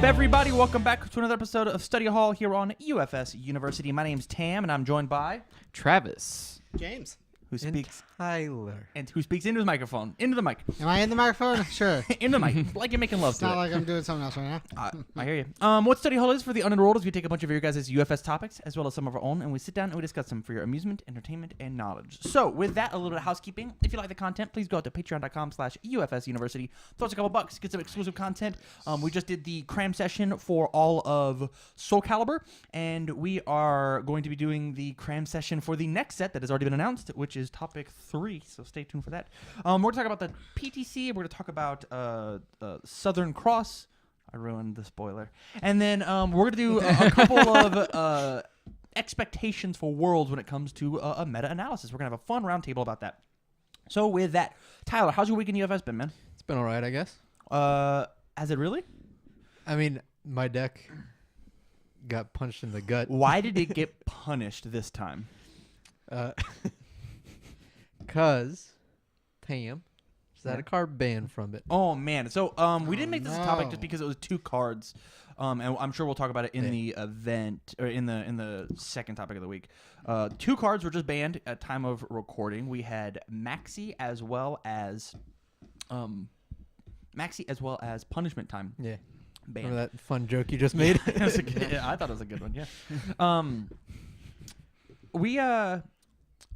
everybody? Welcome back to another episode of Study Hall here on UFSU University. My name's Tam, and I'm joined by Travis. James. who speaks Tyler. and who speaks into his microphone, into the mic, Am I in the microphone? Sure. into the mic, like you're making love It's to not it. like I'm doing something else right now. I hear you. What Study Hall is for the unenrolled is we take a bunch of your guys' UFS topics as well as some of our own, and we sit down and we discuss them for your amusement, entertainment, and knowledge. So with that, a little bit of housekeeping. If you like the content, please go out to patreon.com/UFS University. Throw us a couple bucks, get some exclusive content. We just did the cram session for all of Soul Calibur, and we are going to be doing the cram session for the next set that has already been announced, which is topic 3. So stay tuned for that. We're going to talk about the PTC. We're going to talk about Southern Cross. I ruined the spoiler. And then we're going to do a couple of expectations for Worlds when it comes to a meta-analysis. We're going to have a fun roundtable about that. So with that, Tyler, how's your week in UFS been, man? It's been all right, I guess. Has it really? I mean, my deck got punched in the gut. Why did it get punished this time? Because Tam just had a card banned from it. Oh, man. So we didn't make this a topic just because it was 2 cards. And I'm sure we'll talk about it in the event, or in the second topic of the week. 2 cards were just banned at time of recording. We had Maxi as well as Punishment Time. Yeah. Banned. Remember that fun joke you just made? I thought it was a good one. Yeah.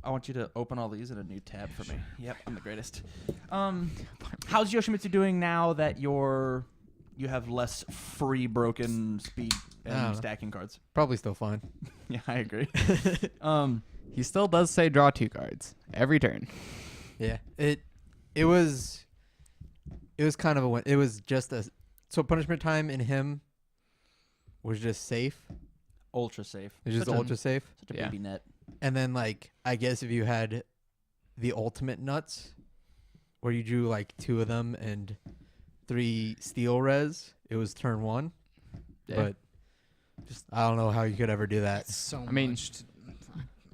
I want you to open all these in a new tab for me. Yep, I'm the greatest. How's Yoshimitsu doing now that you have less free broken speed and stacking cards? Probably still fine. Yeah, I agree. He still does say draw 2 cards every turn. Yeah. It was kind of a win. It was just so Punishment Time in him was just safe. Ultra safe. It was just ultra safe. Such a baby net. And then, like, I guess if you had the ultimate nuts, where you drew, like, 2 of them and 3 steel res, it was turn 1. Yeah. But just, I don't know how you could ever do that. It's so I mean, much.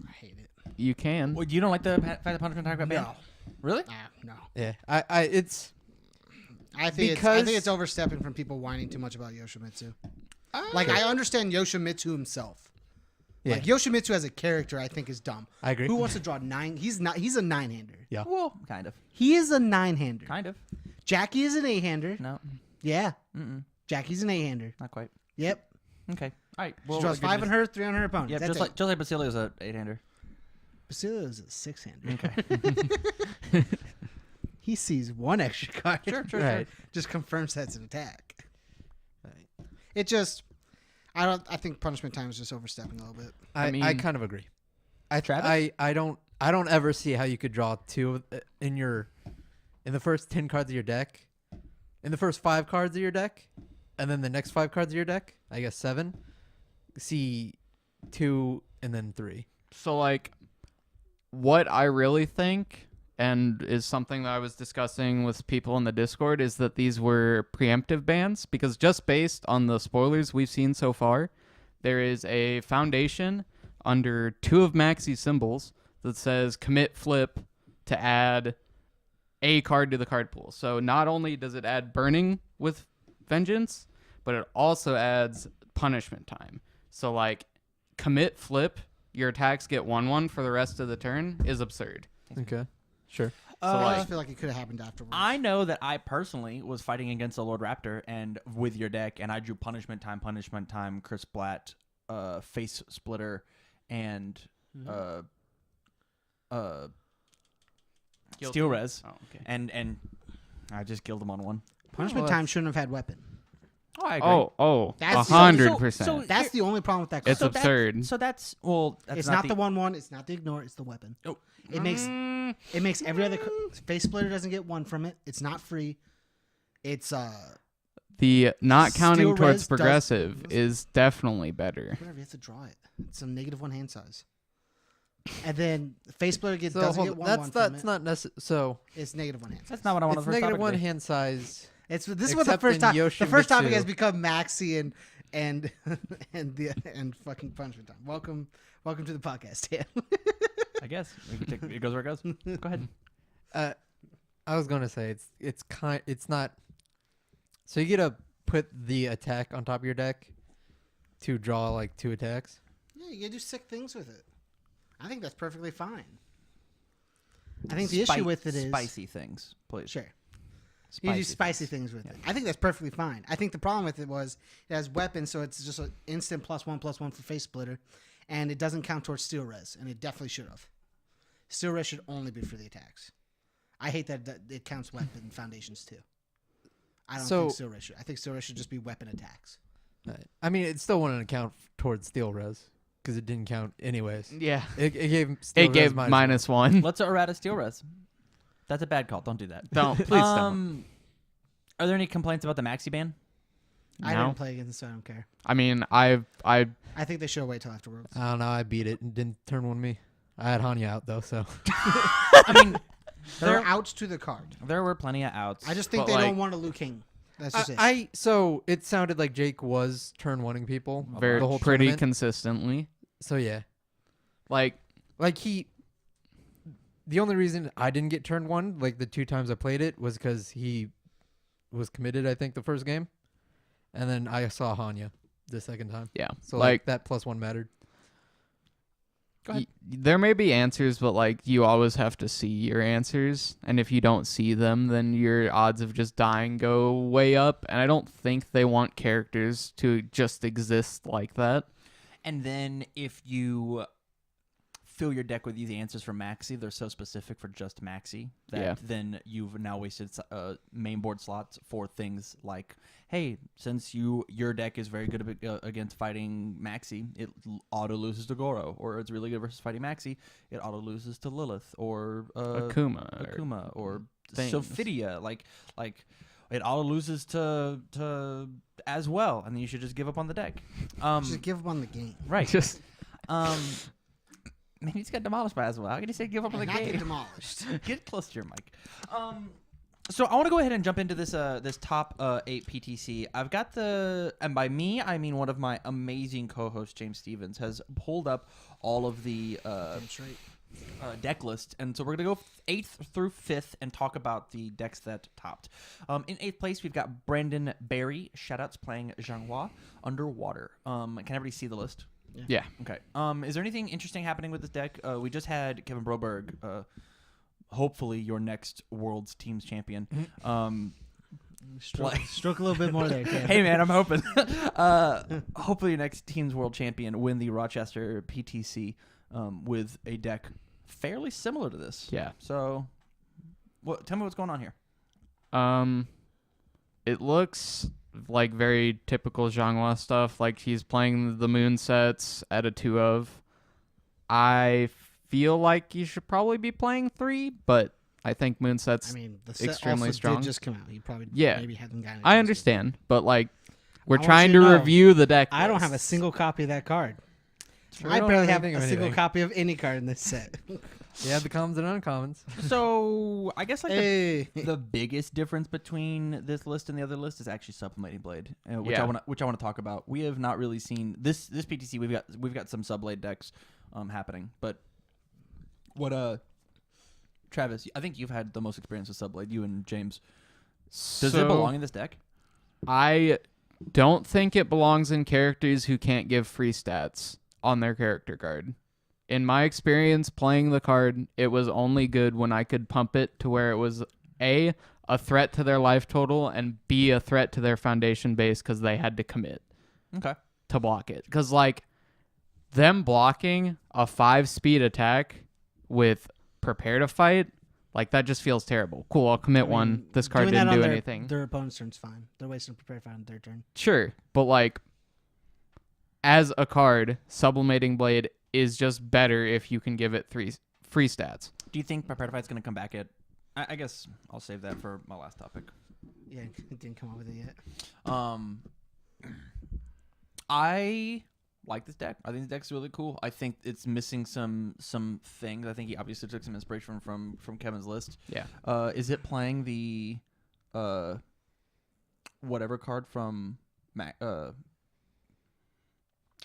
I hate it. You can. Well, you don't like the fact that Punishment Time got banned? No. Really? No. Yeah. I think it's overstepping from people whining too much about Yoshimitsu. Like, I understand Yoshimitsu himself. Yeah. Like, Yoshimitsu as a character, I think, is dumb. I agree. Who wants to draw 9? He's a 9-hander. Yeah. Well, kind of. He is a 9-hander. Kind of. Jackie is an 8-hander. No. Yeah. Mm-mm. Jackie's an 8-hander. Not quite. Yep. Okay. All right. She draws 5 on her, 3 on her opponent. Yeah, That's just like Basilio's a 8-hander. Basilio's a 6-hander. Okay. He sees 1 extra card. Sure. Right. Just confirms that's an attack. Right. It just, I think Punishment Time is just overstepping a little bit. I kind of agree. Travis? I don't ever see how you could draw 2 in the first 10 cards of your deck, in the first 5 cards of your deck, and then the next 5 cards of your deck. I guess 7. See 2 and then 3. So, like, what I really think, and is something that I was discussing with people in the Discord, is that these were preemptive bans, because just based on the spoilers we've seen so far, there is a foundation under 2 of Maxi's symbols that says commit flip to add a card to the card pool. So not only does it add Burning with Vengeance, but it also adds Punishment Time. So, like, commit flip, your attacks get 1/1 for the rest of the turn is absurd. Okay. Sure. I just feel like it could have happened afterwards. I know that I personally was fighting against the Lord Raptor and with your deck, and I drew Punishment Time, Chris Blatt, Face Splitter, and Steel Res, Oh, okay. and I just killed him on 1. Punishment Time shouldn't have had weapon. Oh, I agree. Oh, That's- 100%. so- That's the only problem with that card. It's absurd. That's It's not the 1/1. It's not the ignore. It's the weapon. Oh. It makes every other Face Splitter doesn't get 1 from it. It's not free. It's The not counting Steel towards Res progressive is definitely better. whatever. You have to draw it. It's a -1 hand size. And then Face Splitter So doesn't hold get on, 1/1 that's from it. not necessary. So It's -1 hand size. That's not what I want it's to first -1 topic hand size. This is what the Except first in time. The first topic Yoshimitsu. has become Maxi and fucking Punishment Time. Welcome to the podcast, Tam. I guess it goes where it goes. Go ahead. I was gonna say it's not. So you get a put the attack on top of your deck to draw like 2 attacks. Yeah, you can do sick things with it. I think that's perfectly fine. I think the issue with it is spicy things, please. Sure. You do spicy things with it. I think that's perfectly fine. I think the problem with it was it has weapons, so it's just an instant +1/+1 for Face Splitter, and it doesn't count towards Steel Res, and it definitely should have. Steel Res should only be for the attacks. I hate that it counts weapon foundations too. I don't think Steel Res should. I think Steel Res should just be weapon attacks. Right. I mean, it still wouldn't count towards Steel Res because it didn't count anyways. Yeah. It gave Steel Res -1. Let's errata Steel Res. That's a bad call. Don't do that. Don't. Please don't. Are there any complaints about the maxi ban? I No. didn't play against it, so I don't care. I mean, I I think they should wait till afterwards. I don't know. I beat it and didn't turn one me. I had Hanya out though, so. I mean, There are outs to the card. there were plenty of outs. I just think But, they like- don't want a Liu King. That's just it. So it sounded like Jake was turn oneing people very the whole pretty tournament. consistently. So yeah, Like, the only reason I didn't get turn one, like the 2 times I played it, was because he was committed, I think, the first game. And then I saw Hanya the second time. yeah. So like that +1 mattered. Go ahead. there may be answers, but like you always have to see your answers, and if you don't see them, then your odds of just dying go way up. And I don't think they want characters to just exist like that. And then if you fill your deck with these answers from Maxi, they're so specific for just Maxi that then you've now wasted main board slots for things like, hey, since your deck is very good against fighting Maxi, it auto loses to Goro, or it's really good versus fighting Maxi, it auto loses to Lilith or Akuma or things. Sophidia, like it auto loses to as well, and then you should just give up on the deck. Just give up on the game. Right. Just Man, he just got demolished by as well. How can you say give up on the Not game? get demolished. Get close to your mic. So I want to go ahead and jump into this this top 8 PTC. I've got and by me I mean one of my amazing co-hosts, James Stevens, has pulled up all of the That's right. deck list, and so we're gonna go 8th through 5th and talk about the decks that topped. In 8th place we've got Brandon Barry. Shoutouts playing Zhanghua Underwater. Can everybody see the list? yeah. Okay. Is there anything interesting happening with this deck? We just had Kevin Broberg, hopefully your next World's Teams champion. Stroke a little bit more there, Kev. Hey man, I'm hoping. Hopefully your next Teams World champion win the Rochester PTC with a deck fairly similar to this. Yeah. So, tell me what's going on here. It looks like very typical Zhanghua stuff. Like he's playing the moon sets at a 2 of. I feel like you should probably be playing 3, but I think moon sets. I mean, the set extremely also strong. did just come out. You probably maybe hadn't gotten. I understand, but like we're I want trying you to to know, review the deck. I don't have a list. single copy of that card. Sure, I don't barely really have think a of single anything. copy of any card in this set. Yeah, the commons and uncommons. So I guess like Hey. the biggest difference between this list and the other list is actually Sublimating Blade, which Yeah. I want to talk about. We have not really seen this PTC. We've got some Subblade decks happening, but what Travis, I think you've had the most experience with Subblade. You and James. Does it belong in this deck? I don't think it belongs in characters who can't give free stats on their character card. In my experience playing the card, it was only good when I could pump it to where it was A, a threat to their life total, and B, a threat to their foundation base because they had to commit Okay. to block it. Because, like, them blocking a 5-speed attack with prepare to fight, like, that just feels terrible. Cool, I'll commit one. This card Doing that didn't on do their- anything. Their opponent's turn's fine. They're wasting prepare fight on their turn. Sure, but like as a card, Sublimating Blade is just better if you can give it 3 free stats. Do you think Prepare to Fight's going to come back at? I guess I'll save that for my last topic. Yeah, it didn't come up with it yet. I like this deck. I think this deck's really cool. I think it's missing some things. I think he obviously took some inspiration from Kevin's list. Yeah. Is it playing the whatever card from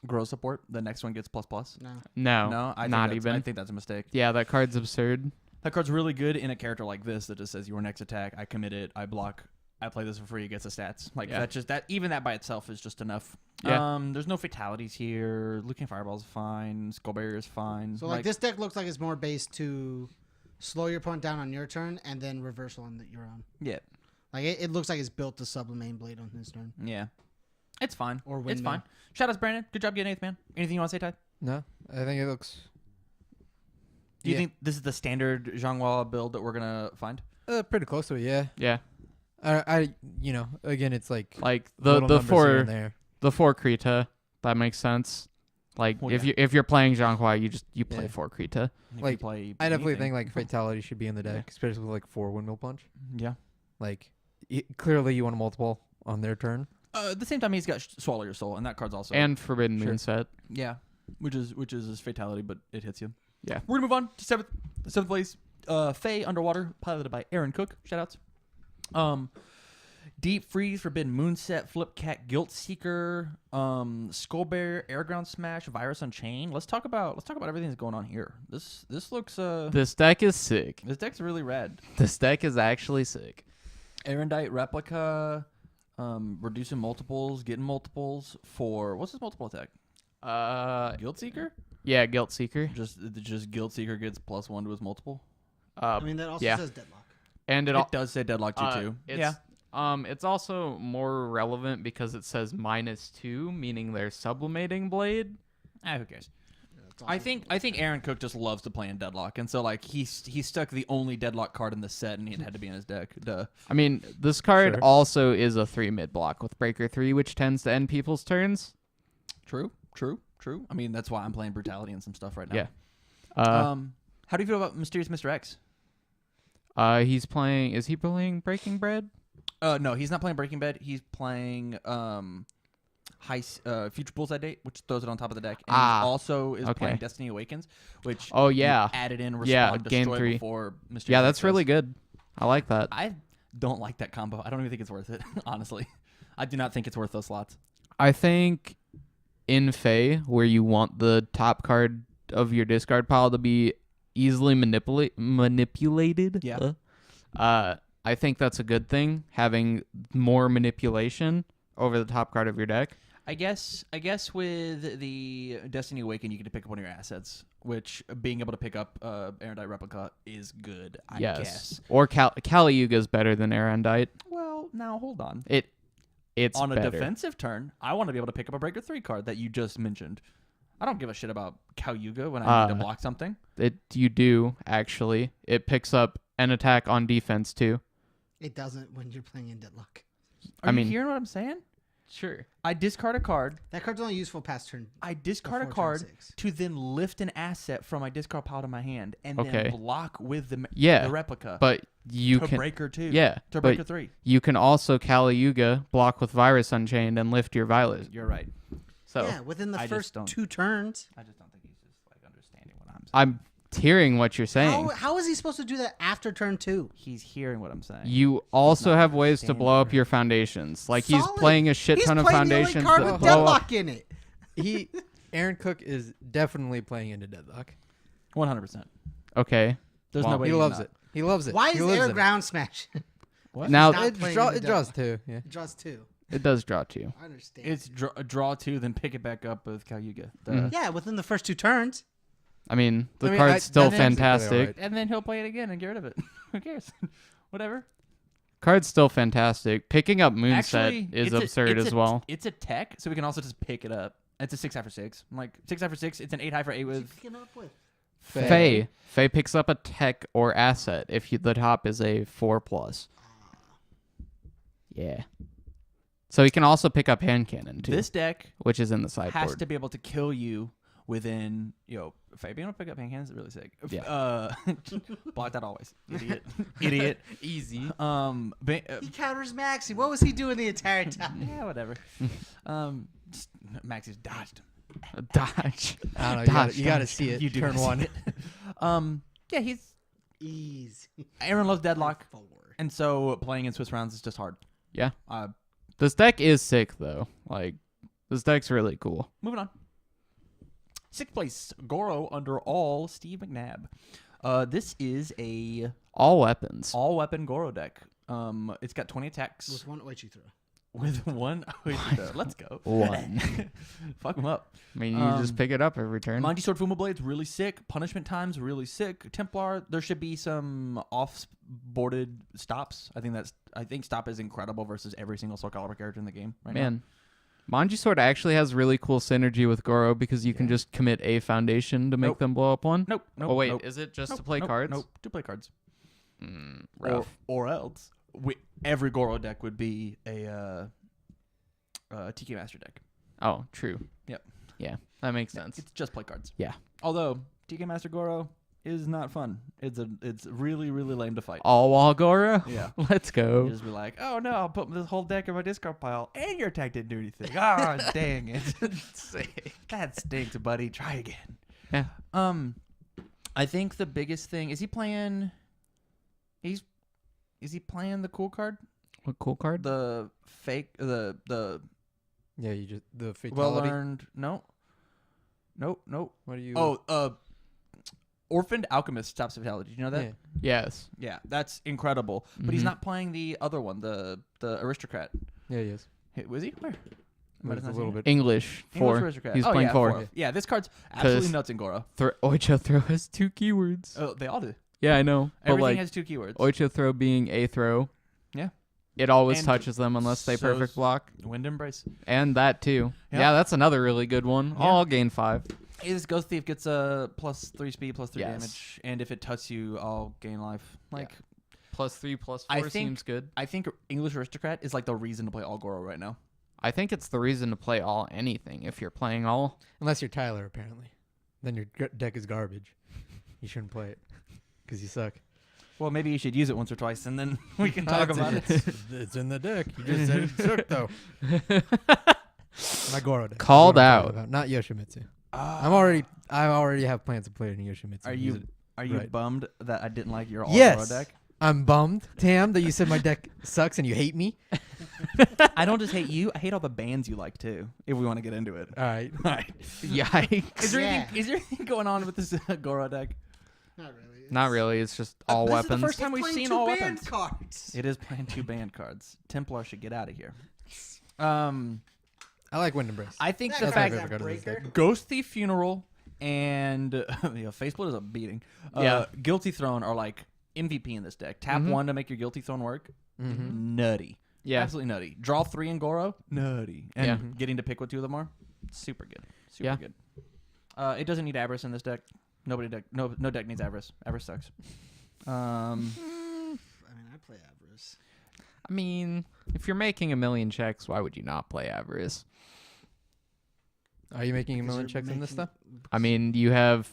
Grow Support? The next one gets ++? No. No, I think not that's- even. I think that's a mistake. Yeah, that card's absurd. That card's really good in a character like this that just says your next attack, I commit it, I block I play this for free. It gets the stats. Like Yeah. even that by itself is just enough. Yeah. There's no fatalities here. Looking Fireball's fine. Skull Barrier is fine. So like this deck looks like it's more based to slow your opponent down on your turn and then reversal on your own. Yeah. Like it looks like it's built to Sublimate Blade on his turn. Yeah. It's fine. Or It's Windmill. fine. Shout out to Brandon. Good job getting 8th, man. Anything you want to say, Ty? No, I think it looks. Do you think this is the standard Zhanghua build that we're going to find? Pretty close to it? Yeah. Yeah. Again, it's like the little numbers here and four there. the 4 Krita. That makes sense. Like Well, if you're playing Zhanghua, you play Yeah. 4 Krita. If you Like, play I definitely anything. think like Fatality should be in the deck, especially with like 4 Windmill Punch. Yeah. Like, clearly you want a multiple on their turn. At the same time, he's got Swallow Your Soul, and that card's also And Forbidden Sure. Moonset. yeah, which is his fatality, but it hits you. Yeah. We're gonna move on to seventh place. Faye Underwater, piloted by Aaron Cook. Shoutouts. Deep Freeze, Forbidden Moonset, Flip Cat, Guilt Seeker, Skullbear, Airground Smash, Virus Unchained. Let's talk about everything that's going on here. This looks This deck is sick. this deck's really rad. This deck is actually sick. Erendite Replica, reducing multiples, getting multiples for what's his multiple attack? Guilt Seeker. Yeah, Guilt Seeker. Just Guild Seeker gets +1 to his multiple. I mean that also yeah. says Deadlock. And It does say Deadlock too. It's, it's also more relevant because it says -2, meaning they're sublimating blade. Who cares? I think Aaron Cook just loves to play in Deadlock, and so like he stuck the only Deadlock card in the set, and it had to be in his deck. Duh. I mean, this card Sure. also is a 3 mid block with Breaker 3, which tends to end people's turns. True. I mean that's why I'm playing Brutality and some stuff right now. Yeah. How do you feel about Mysterious Mr. X? He's playing. Is he playing Breaking Bread? No, he's not playing Breaking Bad. He's playing Future Bullseye Date, which throws it on top of the deck. And he also is playing Destiny Awakens, which Oh, yeah. he added in Yeah, Respond game Destroy 3. before Mysterious Yeah, X that's really does. good. I like that. I don't like that combo. I don't even think it's worth it, honestly. I do not think it's worth those slots. I think in Fae, where you want the top card of your discard pile to be easily manipulated. Yeah. I think that's a good thing, having more manipulation over the top card of your deck. I guess with the Destiny Awaken, you get to pick up one of your assets, which being able to pick up Erendite Replica is good, I guess. Or Kali Yuga is better than Erendite. Well, now hold on. It's on a better. defensive turn, I want to be able to pick up a Breaker 3 card that you just mentioned. I don't give a shit about Kalyuga when I need to block something. You do, actually. It picks up an attack on defense, too. It doesn't when you're playing in Deadlock. Are you hearing what I'm saying? Sure. I discard a card. That card's only useful past turn. I discard a before turn card 6. to then lift an asset from my discard pile to my hand and Okay. then block with the replica. But you to can Breaker 2. Yeah, To but Breaker 3. you can also Kali Yuga, block with Virus Unchained, and lift your Violet. You're right. So Yeah, within the I just first don't- 2 turns. I just don't think he's just like understanding what I'm saying. I'm hearing what you're saying. How is he supposed to do that after turn 2? He's hearing what I'm saying. You also not have ways to understanding blow up right. your foundations. Like he's Solid. playing a shit He's ton of playing foundations the only card that with blow up. Deadlock in it. Aaron Cook is definitely playing into Deadlock. 100%. Okay. There's Well, no way He he's loves not. it. He loves it. Why he is lives air in it. ground smash? What? Now Not It, playing draw, into it draws Deadlock. too. Yeah. It draws 2. it does draw 2. I understand. It's draw 2, then pick it back up with Kalyuga. Yeah, within the first 2 turns. I mean, the I mean, card's still that's exactly fantastic. right. And then he'll play it again and get rid of it. Who cares? Whatever. Card's still fantastic. Picking up Moonset Actually, is it's absurd as well. It's a tech, so we can also just pick it up. It's a 6 high for 6. I'm like 6 high for 6. It's an 8 high for 8 What's he with. picking up with? Faye. Faye picks up a tech or asset if the top is a 4+. Yeah. So he can also pick up hand cannon too, This deck which is in the has sideboard. to be able to kill you within. Faye being able to pick up hand cannons is really sick. Yeah. Block that always, idiot, idiot. Easy. He counters Maxi. What was he doing the entire time? Yeah, whatever. Maxi's dodged. Dodge. I don't know. Dodge, You got to dodge. see it. You do Turn gotta see 1. Yeah, he's Easy. Aaron loves Deadlock, 4. and so playing in Swiss rounds is just hard. Yeah. This deck is sick though. Like, this deck's really cool. Moving on. 6th place, Goro under all Steve McNabb. This is a All weapons. all weapon Goro deck. It's got 20 attacks With one Oichi throw. with one. Let's go. One. Fuck them up. I mean, you just pick it up every turn. Monty Sword Fuma Blade's really sick. Punishment Time's really sick. Templar, there should be some off-boarded stops. I think stop is incredible versus every single Soul Calibur character in the game right now. Man, Manji Sword actually has really cool synergy with Goro because you can just commit a foundation to make Nope. them blow up one. Nope. Oh wait, nope, is it just to nope, play nope, cards? Nope. To play cards. Rough. Or else every Goro deck would be a TK Master deck. Oh, true. Yep. Yeah, that makes sense. It's just play cards. Yeah. Although TK Master Goro is not fun. It's really really lame to fight. All wall Goro. Yeah. Let's go. You just be like, oh no, I'll put this whole deck in my discard pile, and your attack didn't do anything. Ah, dang it. That stinks, buddy. Try again. Yeah. I think the biggest thing is he playing. Is he playing the cool card? What cool card? The fake the Yeah, you just the fatality. well learned. No. Nope. What are you? Orphaned Alchemist stops fatality. Did you know that? Yeah. Yes. Yeah, that's incredible. But he's Mhm. not playing the other one, the aristocrat. Yeah, he is. Was he? Where? But it's a little bit. English English 4. aristocrat. He's Oh, playing yeah, 4. Yeah, this card's absolutely 'Cause- nuts in Goro. Oicho Throw has 2 keywords. Oh, they all do. Yeah, I know. But Everything like has 2 keywords. Oicho Throw being a throw. Yeah. It always And touches them unless they so's- perfect block. Wind Embrace. And that too. Yeah. Yeah, that's another really good one. Yeah. All gain 5. This Ghost Thief gets a +3 speed, +3 Yes. damage, and if it touches you, I'll gain life. Like, +3, +4 I think- seems good. I think English Aristocrat is like the reason to play all Goro right now. I think it's the reason to play all anything if you're playing all. Unless you're Tyler, apparently. Then your deck is garbage. You shouldn't play it because you suck. Well, maybe you should use it once or twice, and then we can talk about it. It's in the deck. You just said it sucked though. My Goro deck. Called That's what I'm out. talking about, not Yoshimitsu. I already have plans to play it in Yoshimitsu. Are Use you it. are you right. bummed that I didn't like your all Yes. Goro deck? I'm bummed, Tam, that you said my deck sucks and you hate me. I don't just hate you. I hate all the bands you like too. If we want to get into it. All right. All right. Yikes. Is there Yeah. anything? Is there anything going on with this Goro deck? Not really. Not really. It's just all this is the weapons. first time we've playing seen 2 all band weapons. cards. It is playing 2 band cards. Templar should get out of here. I like Wind Embrace. I think That's the my fact favorite card of this deck. Ghost Thief Funeral and Faceplit is a beating. Yeah. Guilty Throne are like MVP in this deck. Tap 1 to make your Guilty Throne work. Nutty. Yeah. Absolutely nutty. Draw 3 in Goro. Nutty. And Yeah. getting to pick what 2 of them are. Super good. Super Yeah. good. It doesn't need Avarice in this deck. No deck needs Avarice. Avarice sucks. I mean, I play Avarice. I mean, if you're making a million checks, why would you not play Avarice? Are you making a Because million you're checks in this making- stuff? I mean, you have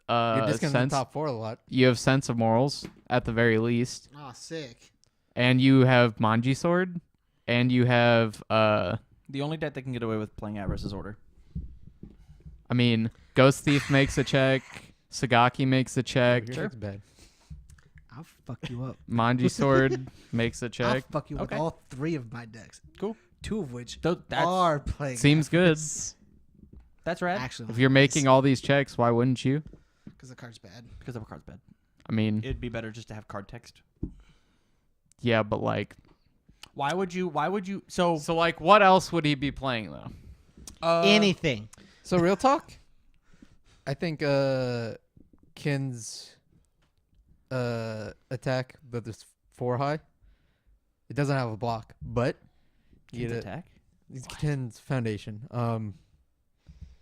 You're discounting the sense. top 4 a lot. You have sense of morals at the very least, Oh, sick. and you have Manji Sword, and you have The only deck that can get away with playing Avarice is Order. I mean, Ghost Thief makes a check. Sagaki makes a check. Your deck's bad. I'll fuck you up. Manji Sword makes a I'll check. fuck you up Okay. with all 3 of my decks. Cool. 2 of which That's are playing. Seems good. that's rad. Actually, If you're making all these checks, why wouldn't you? because the card's bad. Because the card's bad. I mean, It'd be better just to have card text. yeah, but like, Why would you? So so like, what else would he be playing though? Anything. So real talk, I think Kin's attack, but there's 4 high. It doesn't have a block, but King's it- attack. it's Kin's foundation.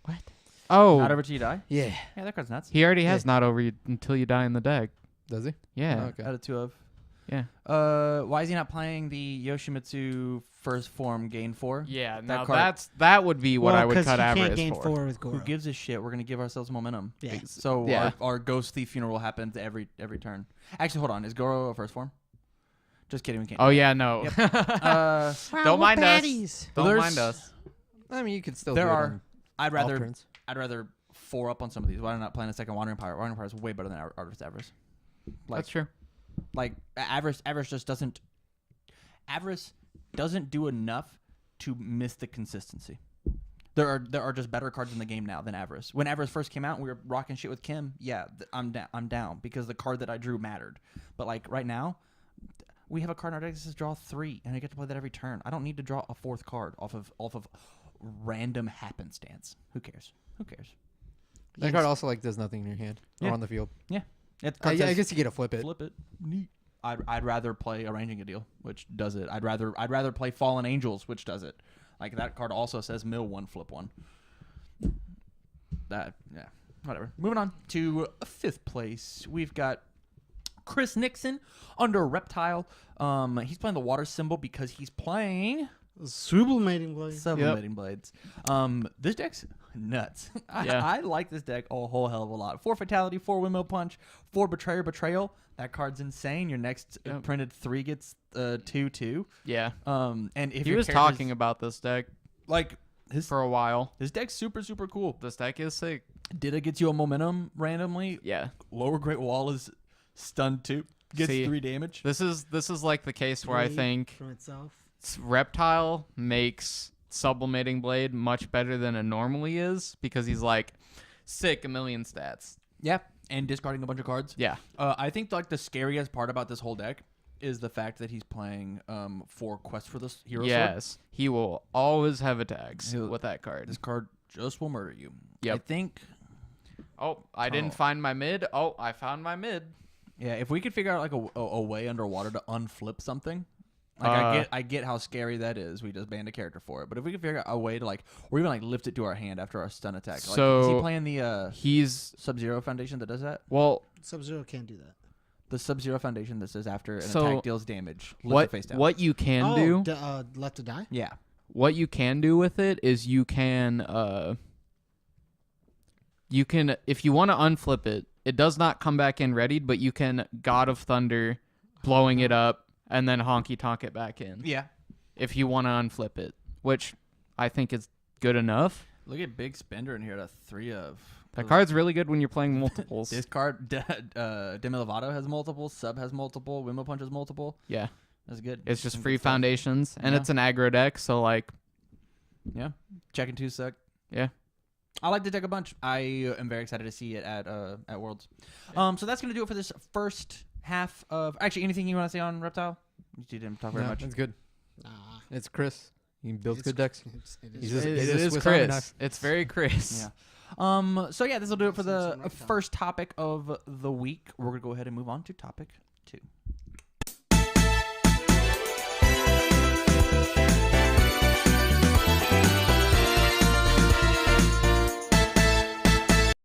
What? Oh, Not over till you die. Yeah. Yeah, that card's nuts. he already has not over you until you die in the deck. Does he? Yeah, Oh, okay. Out of 2 of. yeah, Why is he not playing the Yoshimitsu first form gain 4? yeah. That Now card- that would be what I would 'cause cut he can't Avarice gain for. 4 with Goro. Who gives a shit? We're gonna give ourselves momentum. Yeah. So Yeah. our Ghost Thief Funeral happens every turn. Actually, hold on. Is Goro a first form? Just kidding. We can't. Oh yeah, no. Don't mind us. Don't There's- mind us. I mean, you could still. There do it are- on I'd off rather turns. 4 up on some of these. Why am I not playing a second Wandering Pirate? Wandering Pirate is way better than Artist Avarice. Like, That's true. like Avarice just doesn't. Avarice doesn't do enough to miss the consistency. There are just better cards in the game now than Avarice. When Avarice first came out, and we were rocking shit with Kim. Yeah, I'm down because the card that I drew mattered. But like right now, we have a card in our deck that says draw 3, and I get to play that every turn. I don't need to draw a 4th card off of random happenstance. Who cares? Who cares? That card also like does nothing in your hand or Yeah. on the field. Yeah. I guess you get to flip it. Flip it. Neat. I'd rather play Arranging a Deal, which does it. I'd rather play Fallen Angels, which does it. Like that card also says mill 1, flip 1. Whatever. Moving on to 5th place, we've got Chris Nixon under Reptile. He's playing the water symbol because he's playing Sublimating Blade. Sublimating Blades. This deck's nuts. Yeah. I like this deck a whole hell of a lot. 4 Fatality, 4 Windmill Punch, 4 Betrayal. That card's insane. Your next printed 3 gets 2/2. Yeah. And if He your was character's- talking about this deck like for a while. his deck's super super cool. This deck is sick. Dida gets you a momentum randomly. Yeah. Lower Great Wall is stunned 2. Gets See, 3 damage. This is like the case where I think from itself. Reptile makes Sublimating Blade much better than it normally is because he's like sick a million stats. Yeah. And discarding a bunch of cards. Yeah. I think like the scariest part about this whole deck is the fact that he's playing 4 Quest for the Hero Sword. Yes. He will always have attacks He'll- with that card. This card just will murder you. Yep. I think. Oh, I didn't Oh. find my mid. Oh, I found my mid. Yeah, if we could figure out like a way underwater to unflip something, like I get how scary that is. We just banned a character for it, but if we could figure out a way to like, or even like lift it to our hand after our stun attack. Like, is he So- playing the He's Sub-Zero Foundation that does that? well. Sub-Zero can't do that. The Sub-Zero Foundation that says after an So, attack deals damage, lift it face down. What you can do? Left to die? Yeah. What you can do with it is you can if you want to unflip it, it does not come back in readied, but you can God of Thunder, blowing it up, and then honky tonk it back in. Yeah. If you want to unflip it, which I think is good enough. Look at Big Spender in here. The 3 of. That card's really good when you're playing multiples. This card, Demi Lovato has multiple. Sub has multiple. Windmill Punch has multiple. Yeah, That's good. it's just Some free good stuff. foundations, and Yeah. it's an aggro deck, so like, Yeah. Check and 2 suck. yeah. I like the deck a bunch. I am very excited to see it at Worlds. So that's gonna do it for this first half of. Actually, anything you want to say on Reptile? You didn't talk very No, much. it's good. Nah. It's Chris. He builds It's- good decks. It He's is. just- It He's a is Swiss Army Chris. knife. It's very Chris. Yeah. So yeah, this will do it for Some the Reptile. first topic of the week. We're gonna go ahead and move on to topic 2.